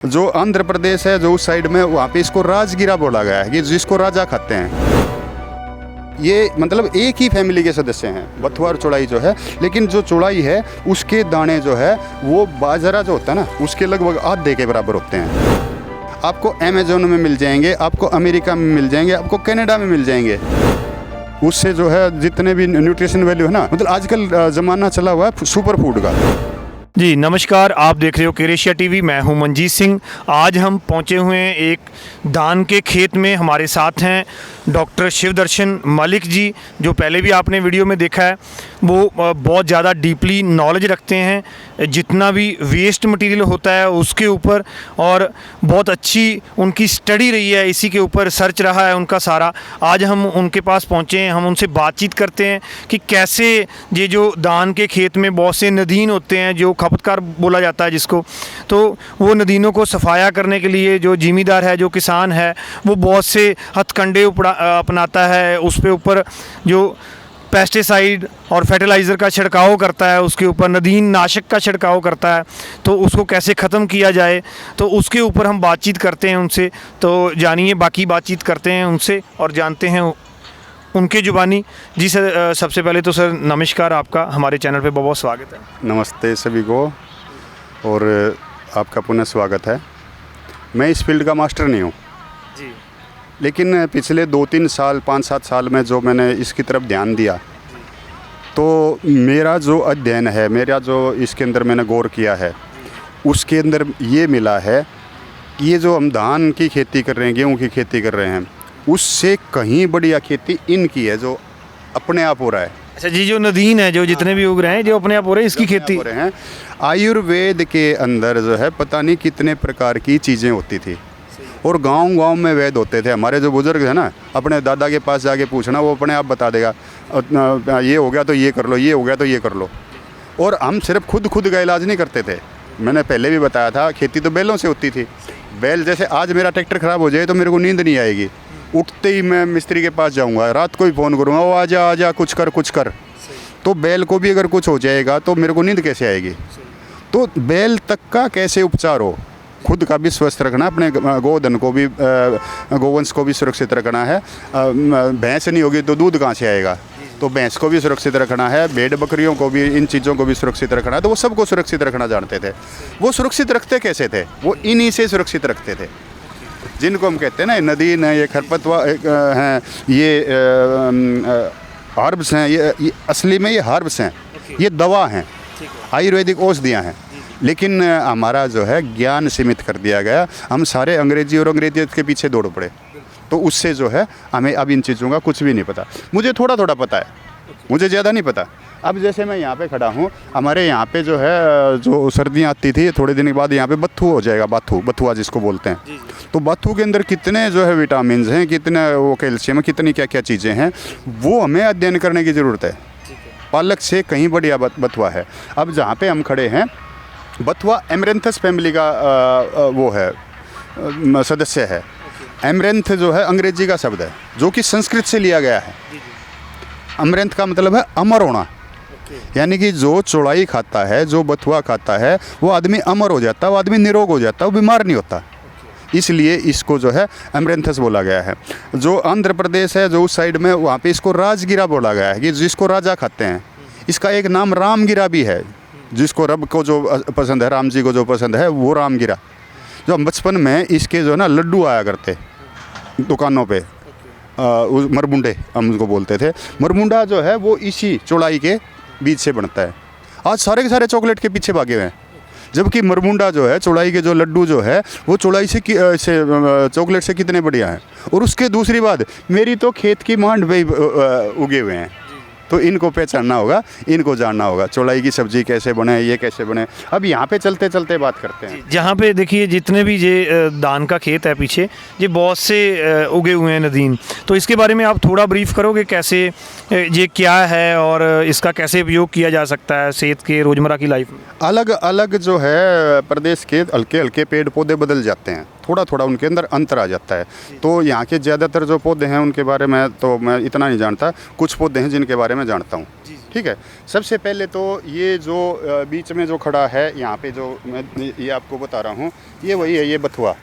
जो आंध्र प्रदेश है जो उस साइड में वहाँ पे इसको राजगिरा बोला गया है कि जिसको राजा खाते हैं। ये मतलब एक ही फैमिली के सदस्य हैं, बथुआ और चौड़ाई जो है। लेकिन जो चौड़ाई है उसके दाने जो है वो बाजरा जो होता है ना उसके लगभग आधे के बराबर होते हैं। आपको अमेजोन में मिल जाएंगे, आपको अमेरिका में मिल जाएंगे, आपको कनाडा में मिल जाएंगे। उससे जो है जितने भी न्यूट्रिशन वैल्यू है ना, मतलब आजकल ज़माना चला हुआ है सुपर फूड का। जी नमस्कार, आप देख रहे हो केरेशिया टीवी। मैं हूं मनजीत सिंह। आज हम पहुंचे हुए हैं एक धान के खेत में। हमारे साथ हैं डॉक्टर शिवदर्शन मलिक जी, जो पहले भी आपने वीडियो में देखा है। वो बहुत ज़्यादा डीपली नॉलेज रखते हैं जितना भी वेस्ट मटेरियल होता है उसके ऊपर, और बहुत अच्छी उनकी स्टडी रही है, इसी के ऊपर सर्च रहा है उनका सारा। आज हम उनके पास पहुंचे हैं, हम उनसे बातचीत करते हैं कि कैसे ये जो धान के खेत में बहुत से नदीन होते हैं, जो खपतकार बोला जाता है जिसको, तो वो नदीनों को सफाया करने के लिए जो ज़िम्मेदार है, जो किसान है, वो बहुत से हथकंडे अपनाता है। उस पे ऊपर जो पेस्टिसाइड और फर्टिलाइज़र का छिड़काव करता है, उसके ऊपर नदीन नाशक का छिड़काव करता है, तो उसको कैसे ख़त्म किया जाए, तो उसके ऊपर हम बातचीत करते हैं उनसे। तो जानिए, बाकी बातचीत करते हैं उनसे और जानते हैं उनके ज़ुबानी। जी सर, सबसे पहले तो सर नमस्कार, आपका हमारे चैनल पे बहुत बहुत स्वागत है। नमस्ते सभी को, और आपका पुनः स्वागत है। मैं इस फील्ड का मास्टर नहीं हूँ जी, लेकिन पिछले 2-3 साल 5-7 साल में जो मैंने इसकी तरफ ध्यान दिया, तो मेरा जो अध्ययन है, मेरा जो इसके अंदर मैंने गौर किया है, उसके अंदर ये मिला है कि ये जो हम धान की खेती कर रहे हैं, गेहूं की खेती कर रहे हैं, उससे कहीं बढ़िया खेती इनकी है जो अपने आप हो रहा है। अच्छा जी, जो नदीन है, जो जितने भी उग रहे हैं, जो अपने आप हो रहे हैं, इसकी खेती हो रहे हैं। आयुर्वेद के अंदर जो है पता नहीं कितने प्रकार की चीज़ें होती थी, और गांव-गांव में वैद होते थे। हमारे जो बुजुर्ग हैं ना, अपने दादा के पास जाके पूछना, वो अपने आप बता देगा, ये हो गया तो ये कर लो, ये हो गया तो ये कर लो। और हम सिर्फ खुद का इलाज नहीं करते थे। मैंने पहले भी बताया था, खेती तो बैलों से होती थी। बैल, जैसे आज मेरा ट्रैक्टर ख़राब हो जाए तो मेरे को नींद नहीं आएगी, उठते ही मैं मिस्त्री के पास जाऊँगा, रात को ही फ़ोन करूँगा, वो आजा कुछ कर। तो बैल को भी अगर कुछ हो जाएगा तो मेरे को नींद कैसे आएगी। तो बैल तक का कैसे उपचार हो, खुद का भी स्वस्थ रखना, अपने गोधन को भी, गोवंश को भी सुरक्षित रखना है। भैंस नहीं होगी तो दूध कहाँ से आएगा, तो भैंस को भी सुरक्षित रखना है, भेड़ बकरियों को भी, इन चीज़ों को भी सुरक्षित रखना है। तो वो सबको सुरक्षित रखना जानते थे। वो सुरक्षित रखते कैसे थे? वो इन्हीं से सुरक्षित रखते थे, जिनको हम कहते हैं ना नदीन है, ये खरपतवार हैं, ये हर्ब्स हैं, ये असली में ये हर्ब्स हैं, ये दवा हैं, आयुर्वेदिक औषधियाँ हैं। लेकिन हमारा जो है ज्ञान सीमित कर दिया गया, हम सारे अंग्रेजी और अंग्रेजियत के पीछे दौड़ पड़े। तो उससे जो है हमें अब इन चीज़ों का कुछ भी नहीं पता। मुझे थोड़ा पता है, मुझे ज़्यादा नहीं पता। अब जैसे मैं यहाँ पे खड़ा हूँ, हमारे यहाँ पे जो है, जो सर्दियाँ आती थी, थोड़े दिन के बाद यहाँ पे बथू हो जाएगा, बथुआ जिसको बोलते हैं। तो बथू के अंदर कितने जो है विटामिन हैं, कितने वो कैल्शियम है, कितनी क्या क्या चीज़ें हैं, वो हमें अध्ययन करने की ज़रूरत है। पालक से कहीं बढ़िया बथुआ है। अब जहाँ पे हम खड़े हैं, बथुआ एमरेंथस फैमिली का वो है, सदस्य है। एमरेंथ जो है अंग्रेजी का शब्द है, जो कि संस्कृत से लिया गया है। अमरेंथ का मतलब है अमर होना, यानी कि जो चौड़ाई खाता है, जो बथुआ खाता है, वो आदमी अमर हो जाता है, वो आदमी निरोग हो जाता है, वो बीमार नहीं होता। इसलिए इसको जो है एमरेंथस बोला गया है। जो आंध्र प्रदेश है जो उस साइड में, वहाँ पे इसको राजगिरा बोला गया है कि जिसको राजा खाते हैं। इसका एक नाम रामगिरा भी है, जिसको रब को जो पसंद है, राम जी को जो पसंद है, वो रामगिरा। जो हम बचपन में इसके जो है ना लड्डू आया करते दुकानों पे, मरमुंडे हम उसको बोलते थे। मरमुंडा जो है वो इसी चौड़ाई के बीज से बनता है। आज सारे के सारे चॉकलेट के पीछे भागे हुए हैं, जबकि मरमुंडा जो है, चौड़ाई के जो लड्डू जो है, वो चौड़ाई से चॉकलेट से कितने बढ़िया हैं। और उसके दूसरी बात, मेरी तो खेत की मांड पे उगे हुए हैं। तो इनको पहचानना होगा, इनको जानना होगा, चौड़ाई की सब्ज़ी कैसे बने, ये कैसे बने। अब यहाँ पे चलते चलते बात करते हैं। जहाँ पे देखिए जितने भी ये धान का खेत है पीछे, ये बहुत से उगे हुए हैं नदीन। तो इसके बारे में आप थोड़ा ब्रीफ करोगे, कैसे ये क्या है और इसका कैसे उपयोग किया जा सकता है सेहत के रोज़मर्रा की लाइफ में? अलग अलग जो है प्रदेश के हल्के हल्के पेड़ पौधे बदल जाते हैं, थोड़ा उनके अंदर अंतर आ जाता है। तो यहाँ के ज़्यादातर जो पौधे हैं उनके बारे में तो मैं इतना नहीं जानता, कुछ पौधे हैं जिनके बारे में जानता हूँ। ठीक है। सबसे पहले तो ये जो बीच में जो खड़ा है यहाँ पे जो मैं ये आपको बता रहा हूँ, ये वही है, ये बथुआ,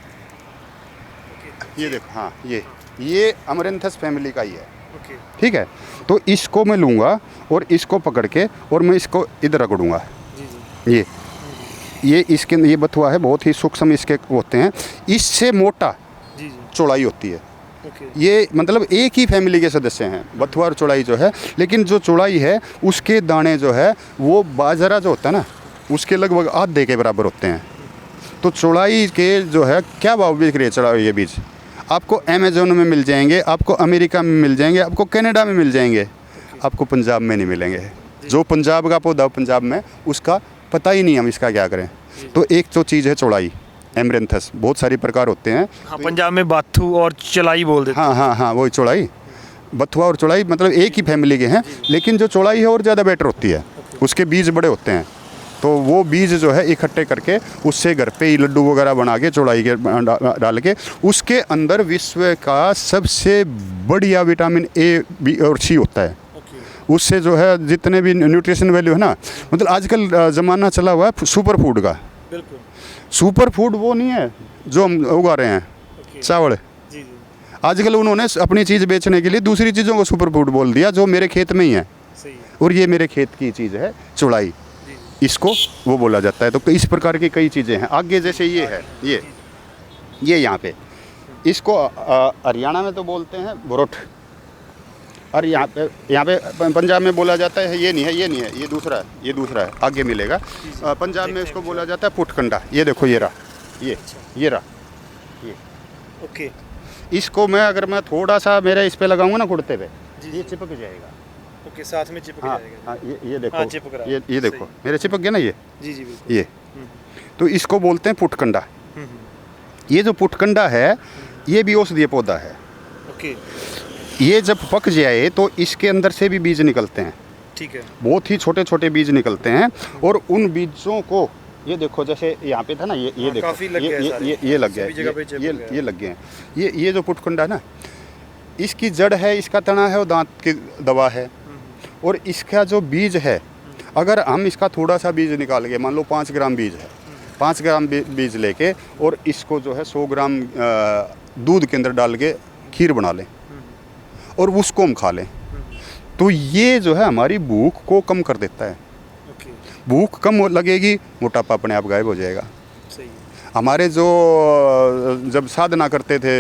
ये देखो, हाँ ये अमरेंथस फैमिली का ही है, ठीक है। तो इसको मैं लूँगा और इसको पकड़ के और मैं इसको इधर रगड़ूँगा, ये इसके ये बथुआ है, बहुत ही सूक्ष्म इसके होते हैं, इससे मोटा चौड़ाई होती है। ये मतलब एक ही फैमिली के सदस्य हैं, बथुआ और चौड़ाई जो है, लेकिन जो चौड़ाई है उसके दाने जो है वो बाजरा जो होता है ना उसके लगभग आधे के बराबर होते हैं। तो चौड़ाई के जो है क्या भाव बिक रही है चौड़ाई ये बीज, आपको अमेज़न में मिल जाएंगे, आपको अमेरिका में मिल जाएंगे, आपको कनाडा में मिल जाएंगे, आपको पंजाब में नहीं मिलेंगे। जो पंजाब का पौधा पंजाब में उसका पता ही नहीं हम इसका क्या करें। तो एक तो चीज़ है चौड़ाई, एमरेंथस, बहुत सारी प्रकार होते हैं। हाँ, पंजाब में बाथू और चलाई बोल देते हैं। हाँ वही चौड़ाई, बथुआ और चौड़ाई मतलब एक ही फैमिली के हैं, लेकिन जो चौड़ाई है और ज़्यादा बेटर होती है, उसके बीज बड़े होते हैं। तो वो बीज जो है इकट्ठे करके उससे घर पे ही लड्डू वगैरह बना के चौड़ाई के डाल के उसके अंदर विश्व का सबसे बढ़िया विटामिन ए, बी और सी होता है। उससे जो है जितने भी न्यूट्रिशन वैल्यू है ना, मतलब आजकल ज़माना चला हुआ है सुपर फूड का। बिल्कुल, सुपर फूड वो नहीं है जो हम उगा रहे हैं चावल। आजकल उन्होंने अपनी चीज़ बेचने के लिए दूसरी चीज़ों को सुपर फूड बोल दिया, जो मेरे खेत में ही है। और ये मेरे खेत की चीज़ है चौड़ाई, इसको वो बोला जाता है। तो इस प्रकार की कई चीज़ें हैं। आगे जैसे ये है, ये यहाँ पे इसको हरियाणा में तो बोलते हैं बुरोट, और यहाँ पे पंजाब में बोला जाता है, ये नहीं है, ये दूसरा है, आगे मिलेगा। पंजाब में इसको बोला जाता है पुटकंडा। ये देखो ये रहा, ओके। इसको मैं अगर मैं थोड़ा सा मेरे इस पे लगाऊंगा ना कुर्ते पे, ये चिपक जाएगा। ओके, साथ में चिपक जाएगा। हाँ, ये देखो, हाँ, चिपक रहा है। ये देखो मेरे चिपक गया ना ये। जी बिल्कुल। ये तो इसको बोलते हैं पुटकंडा। ये जो पुटकंडा है ये भी औषधीय पौधा है। ओके, ये जब पक जाए तो इसके अंदर से भी बीज निकलते हैं, ठीक है। बहुत ही छोटे छोटे बीज निकलते हैं, और उन बीजों को ये देखो, जैसे यहाँ पे था ना, ये देखो, काफ़ी लग गया है, ये लग गया, ये लग गए हैं। ये जो पुटकंडा है ना, इसकी जड़ है, इसका तना है, वो दांत की दवा है। और इसका जो बीज है, अगर हम इसका थोड़ा सा बीज निकाल के, मान लो 5 ग्राम बीज है, 5 ग्राम बीज लेके और इसको जो है 100 ग्राम दूध के अंदर डाल के खीर बना लें और उसको हम खा लें, तो ये जो है हमारी भूख को कम कर देता है। भूख कम लगेगी, मोटापा अपने आप गायब हो जाएगा। सही। हमारे जो जब साधना करते थे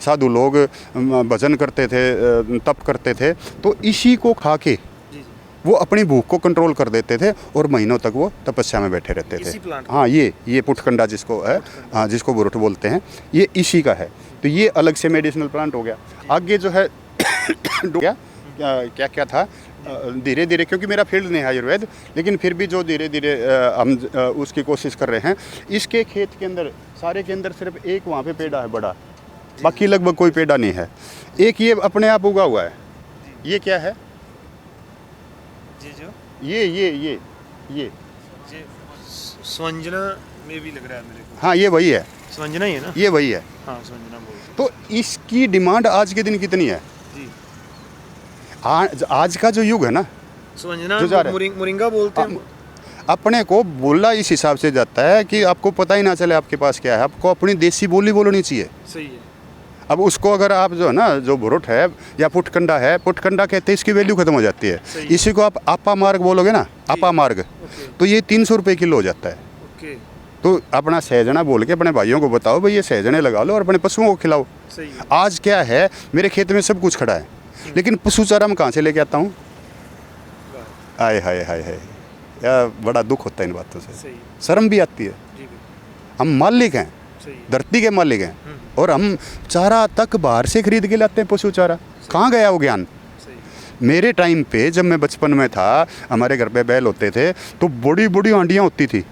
साधु लोग, भजन करते थे, तप करते थे, तो इसी को खा के वो अपनी भूख को कंट्रोल कर देते थे और महीनों तक वो तपस्या में बैठे रहते थे। हाँ, ये पुटकंडा जिसको है, हाँ, जिसको बुरुट बोलते हैं, ये इसी का है। तो ये अलग से मेडिसिनल प्लांट हो गया। आगे जो है क्या था, धीरे धीरे, क्योंकि मेरा फील्ड नहीं है आयुर्वेद, लेकिन फिर भी जो धीरे धीरे हम उसकी कोशिश कर रहे हैं। इसके खेत के अंदर, सारे के अंदर सिर्फ एक वहाँ पे पेड़ा है बड़ा, बाकी लगभग कोई पेड़ा नहीं है। एक ये अपने आप उगा हुआ है। ये क्या है? ये स्वंजना में भी लग रहा है मेरे को। हाँ, ये वही है, स्वंजना ही है ना? ये वही है। हाँ, स्वंजना बोलते हैं। तो इसकी डिमांड आज के दिन कितनी है? आज का जो युग है ना, स्वंजना मोरिंगा बोलते हैं। अपने को बोला इस हिसाब से जाता है कि आपको पता ही ना चले आपके पास क्या है। आपको अपनी देसी बोली बोलनी चाहिए। सही है। अब उसको अगर आप जो है ना, जो बुरुट है या पुटकंडा है, पुटकंडा कहते हैं, इसकी वैल्यू खत्म हो जाती है। इसी को आप आपा मार्ग बोलोगे ना, आपा मार्ग, तो ये 300 रुपये किलो हो जाता है। तो अपना सहजना बोल के अपने भाइयों को बताओ, भाई ये सहजने लगा लो और अपने पशुओं को खिलाओ। आज क्या है, मेरे खेत में सब कुछ खड़ा है, लेकिन पशु चारा मैं कहाँ से लेके आता हूँ? आए हाय हाय हाय, यार बड़ा दुख होता है इन बातों से, शर्म भी आती है। हम मालिक हैं, धरती के मालिक हैं, और हम चारा तक बाहर से खरीद के लाते हैं। पशु चारा कहाँ गया वो ज्ञान? मेरे टाइम पे जब मैं बचपन में था, हमारे घर पे बैल होते थे, तो बड़ी बड़ी हांडियाँ होती थी।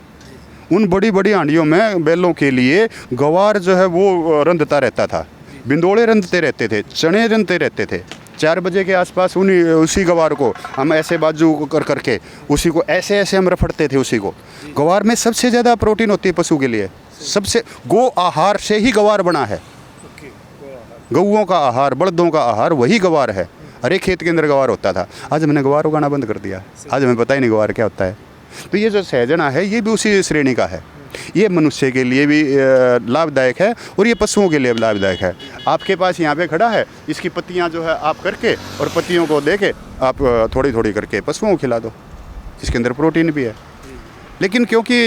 उन बड़ी बड़ी हांडियों में बैलों के लिए गवार जो है वो रंधता रहता था, बिंदोड़े रंधते रहते थे, चने रंधते रहते थे। 4 बजे के आसपास उसी गवार को हम ऐसे बाजू कर करके उसी को ऐसे ऐसे हम रफड़ते थे। उसी को, गवार में सबसे ज़्यादा प्रोटीन होती है पशु के लिए। सबसे गो आहार से ही गवार बना है। गऊओं का आहार, बलदों का आहार वही गवार है। हर एक खेत के अंदर गवार होता था। आज हमने गवार उगाना बंद कर दिया, आज हमें पता ही नहीं गवार क्या होता है। तो ये जो सहजना है ये भी उसी श्रेणी का है। ये मनुष्य के लिए भी लाभदायक है और ये पशुओं के लिए भी लाभदायक है। आपके पास यहाँ पे खड़ा है, इसकी पत्तियाँ जो है आप करके और पत्तियों को दे के आप थोड़ी थोड़ी करके पशुओं को खिला दो, इसके अंदर प्रोटीन भी है। लेकिन क्योंकि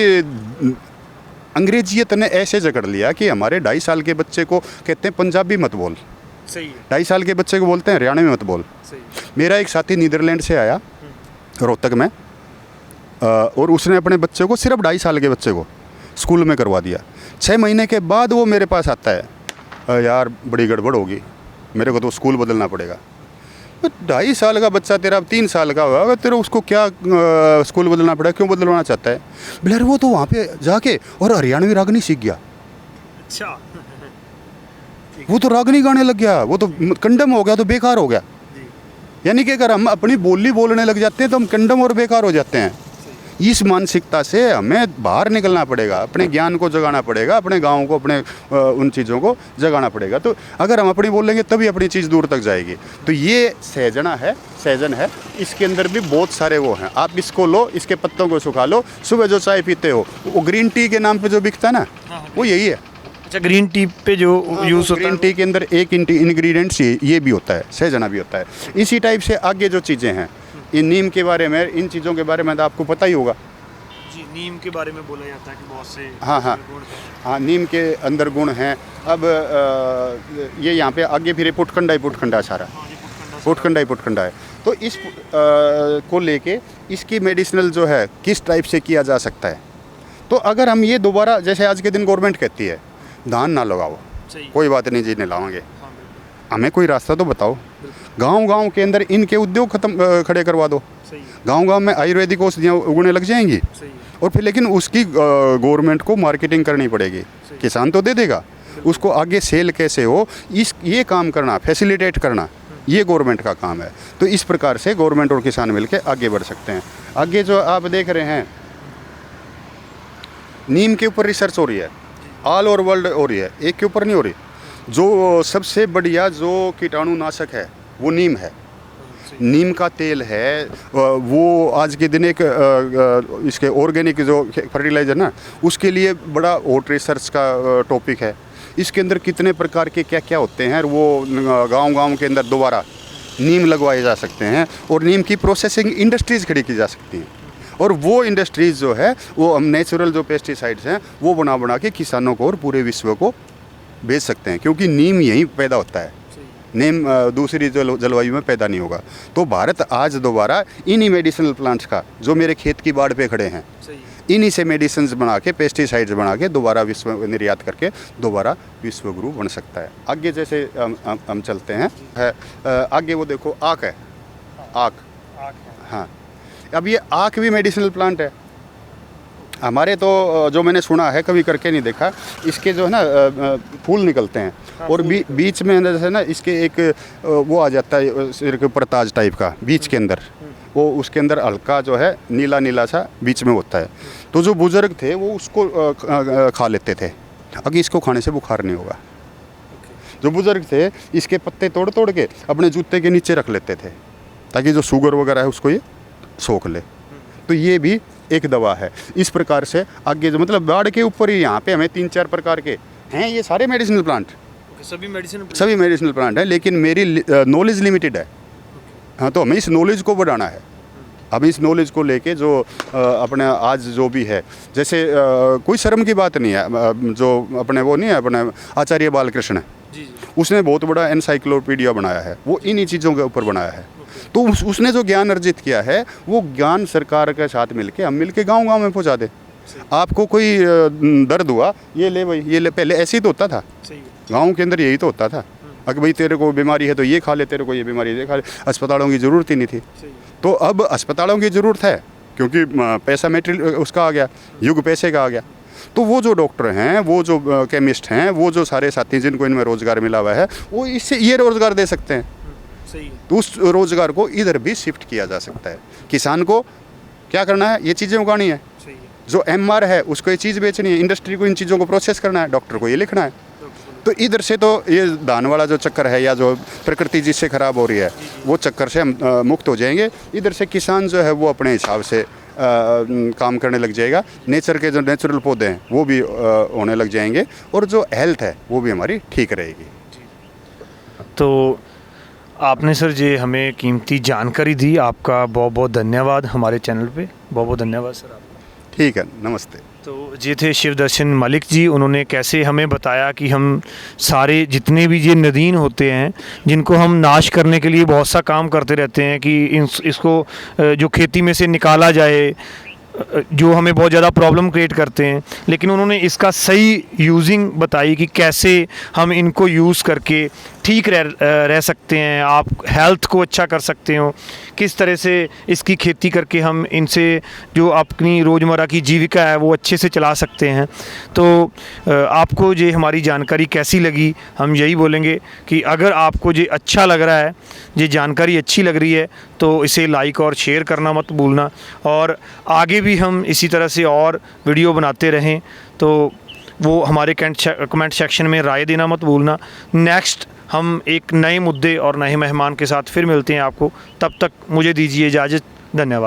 अंग्रेजियत ने ऐसे जकड़ लिया कि हमारे 2.5 साल के बच्चे को कहते हैं पंजाबी मत बोल, सही है, 2.5 साल के बच्चे को बोलते हैं हरियाणवी मत बोल। सही। मेरा एक साथी नीदरलैंड से आया रोहतक में, और उसने अपने बच्चे को, सिर्फ 2.5 साल के बच्चे को स्कूल में करवा दिया। 6 महीने के बाद वो मेरे पास आता है, यार बड़ी गड़बड़ होगी, मेरे को तो स्कूल बदलना पड़ेगा। 2.5 साल का बच्चा तेरा, अब 3 साल का होगा तेरा, उसको क्या स्कूल बदलना पड़ेगा, क्यों बदलवाना चाहता है? बिलर वो तो वहाँ पे जाके और हरियाणवी रागनी सीख गया, अच्छा वो तो रागनी गाने लग गया, वो तो कंडम हो गया, तो बेकार हो गया। यानी कि अगर हम अपनी बोली बोलने लग जाते हैं तो हम कंडम और बेकार हो जाते हैं। इस मानसिकता से हमें बाहर निकलना पड़ेगा, अपने ज्ञान को जगाना पड़ेगा, अपने गाँव को, अपने उन चीज़ों को जगाना पड़ेगा। तो अगर हम अपनी बोलेंगे तभी अपनी चीज़ दूर तक जाएगी। तो ये सहजना है, सहजन है, इसके अंदर भी बहुत सारे वो हैं। आप इसको लो, इसके पत्तों को सुखा लो, सुबह जो चाय पीते हो वो ग्रीन टी के नाम पे जो बिकता है ना, वो यही है। अच्छा, ग्रीन टी पे जो यूज़ होता है, ग्रीन टी के अंदर एक इंग्रेडिएंट्स ये भी होता है, सहजना भी होता है। इसी टाइप से आगे जो चीज़ें हैं, इन नीम के बारे में, इन चीज़ों के बारे में तो आपको पता ही होगा। जी, नीम के बारे में बोला जाता है कि बहुत से हाँ हाँ गुण हैं। हाँ, नीम के अंदर गुण हैं। अब ये यहाँ पे आगे फिर पुटखंडा ही पुटखंडा सारा, हाँ, ये पुटखंडा पुटखंडा ही पुटखंडा है। तो इस को लेके इसकी मेडिसिनल जो है किस टाइप से किया जा सकता है। तो अगर हम ये दोबारा, जैसे आज के दिन गवर्नमेंट कहती है धान ना लगाओ, सही, कोई बात नहीं जी, नहीं लाओगे, हाँ, बिल्कुल, हमें कोई रास्ता तो बताओ। गांव-गांव के अंदर इनके उद्योग खड़े करवा दो, सही है, गांव-गांव में आयुर्वेदिक औषधियाँ उगने लग जाएंगी। सही है, और फिर लेकिन उसकी गवर्नमेंट को मार्केटिंग करनी पड़ेगी। किसान तो दे देगा, उसको आगे सेल कैसे हो, ये काम करना, फैसिलिटेट करना, ये गवर्नमेंट का काम है। तो इस प्रकार से गवर्नमेंट और किसान मिलकर आगे बढ़ सकते हैं। आगे जो आप देख रहे हैं, नीम के ऊपर रिसर्च हो रही है, ऑल ओवर वर्ल्ड हो रही है, एक के ऊपर नहीं हो रही। जो सबसे बढ़िया जो कीटाणुनाशक है वो नीम है, नीम का तेल है। वो आज के दिन एक इसके ऑर्गेनिक जो फर्टिलाइज़र ना, उसके लिए बड़ा हॉट रिसर्च का टॉपिक है। इसके अंदर कितने प्रकार के क्या क्या होते हैं, वो गांव-गांव के अंदर दोबारा नीम लगवाए जा सकते हैं और नीम की प्रोसेसिंग इंडस्ट्रीज़ खड़ी की जा सकती हैं। और वो इंडस्ट्रीज़ जो है वो हम नेचुरल जो पेस्टिसाइड्स हैं वो बना के किसानों को और पूरे विश्व को बेच सकते हैं, क्योंकि नीम यहीं पैदा होता है, नीम दूसरी जलवायु में पैदा नहीं होगा। तो भारत आज दोबारा इन्हीं मेडिसिनल प्लांट्स का, जो मेरे खेत की बाड़ पे खड़े हैं, इन्हीं से मेडिसिन बना के, पेस्टिसाइड्स बना के दोबारा विश्व निर्यात करके दोबारा विश्व गुरु बन सकता है। आगे जैसे हम चलते हैं, आगे वो देखो आक है, आक, हाँ, अब ये आक भी मेडिसिनल प्लांट है। हमारे तो जो मैंने सुना है, कभी करके नहीं देखा, इसके जो है ना फूल निकलते हैं, हाँ, और बीच में जैसे ना इसके एक वो आ जाता है सिर के ऊपर ताज टाइप का बीच के अंदर, वो उसके अंदर हल्का जो है नीला नीला सा बीच में होता है। तो जो बुजुर्ग थे वो उसको खा लेते थे, अभी इसको खाने से बुखार नहीं होगा। जो बुजुर्ग थे इसके पत्ते तोड़ तोड़ के अपने जूते के नीचे रख लेते थे, ताकि जो शुगर वगैरह है उसको ये सोख ले। तो ये भी एक दवा है। इस प्रकार से आगे जो, मतलब बाढ़ के ऊपर ही यहाँ पे हमें 3-4 प्रकार के हैं, ये सारे मेडिसिनल प्लांट, सभी मेडिसिनल प्लांट है। लेकिन मेरी नॉलेज लिमिटेड है, हाँ, तो हमें इस नॉलेज को बढ़ाना है। अब इस नॉलेज को लेके जो अपने आज जो भी है, जैसे कोई शर्म की बात नहीं है, जो अपने वो नहीं है, अपने आचार्य बालकृष्ण है, उसने बहुत बड़ा एनसाइक्लोपीडिया बनाया है, वो इन्हीं चीज़ों के ऊपर बनाया है। तो उसने जो ज्ञान अर्जित किया है वो ज्ञान सरकार के साथ मिलके हम मिलके गांव-गांव में पहुंचा दे। आपको कोई दर्द हुआ, ये ले भाई, ये ले, पहले ऐसे ही तो होता था, गांव के अंदर यही तो होता था। अगर भाई तेरे को बीमारी है तो ये खा ले, तेरे को ये बीमारी है ये खा ले, अस्पतालों की ज़रूरत ही नहीं थी। तो अब अस्पतालों की ज़रूरत है, क्योंकि पैसा मेटेरियल उसका आ गया, युग पैसे का आ गया। तो वो जो डॉक्टर हैं, वो जो केमिस्ट हैं, वो जो सारे साथी जिनको इनमें रोज़गार मिला हुआ है, वो इससे ये रोज़गार दे सकते हैं। तो उस रोज़गार को इधर भी शिफ्ट किया जा सकता है। किसान को क्या करना है, ये चीज़ें उगानी है। जो एमआर है उसको ये चीज़ बेचनी है, इंडस्ट्री को इन चीज़ों को प्रोसेस करना है, डॉक्टर को ये लिखना है। तो इधर से तो ये धान वाला जो चक्कर है या जो प्रकृति जिससे ख़राब हो रही है वो चक्कर से हम मुक्त हो जाएंगे। इधर से किसान जो है वो अपने हिसाब से काम करने लग जाएगा। नेचर के जो नेचुरल पौधे हैं वो भी होने लग जाएंगे और जो हेल्थ है वो भी हमारी ठीक रहेगी। तो आपने सर जी हमें कीमती जानकारी दी, आपका बहुत बहुत धन्यवाद। हमारे चैनल पे बहुत बहुत धन्यवाद सर आपका। ठीक है, नमस्ते। तो ये थे शिवदर्शन मलिक जी, उन्होंने कैसे हमें बताया कि हम सारे जितने भी ये नदीन होते हैं जिनको हम नाश करने के लिए बहुत सा काम करते रहते हैं कि इसको जो खेती में से निकाला जाए, जो हमें बहुत ज़्यादा प्रॉब्लम क्रिएट करते हैं, लेकिन उन्होंने इसका सही यूजिंग बताई कि कैसे हम इनको यूज़ करके ठीक रह सकते हैं, आप हेल्थ को अच्छा कर सकते हो, किस तरह से इसकी खेती करके हम इनसे जो अपनी रोज़मर्रा की जीविका है वो अच्छे से चला सकते हैं। तो आपको ये हमारी जानकारी कैसी लगी, हम यही बोलेंगे कि अगर आपको ये अच्छा लग रहा है, ये जानकारी अच्छी लग रही है तो इसे लाइक और शेयर करना मत भूलना, और आगे भी हम इसी तरह से और वीडियो बनाते रहें तो वो हमारे कमेंट सेक्शन में राय देना मत भूलना। नेक्स्ट हम एक नए मुद्दे और नए मेहमान के साथ फिर मिलते हैं आपको, तब तक मुझे दीजिए इजाज़त। धन्यवाद।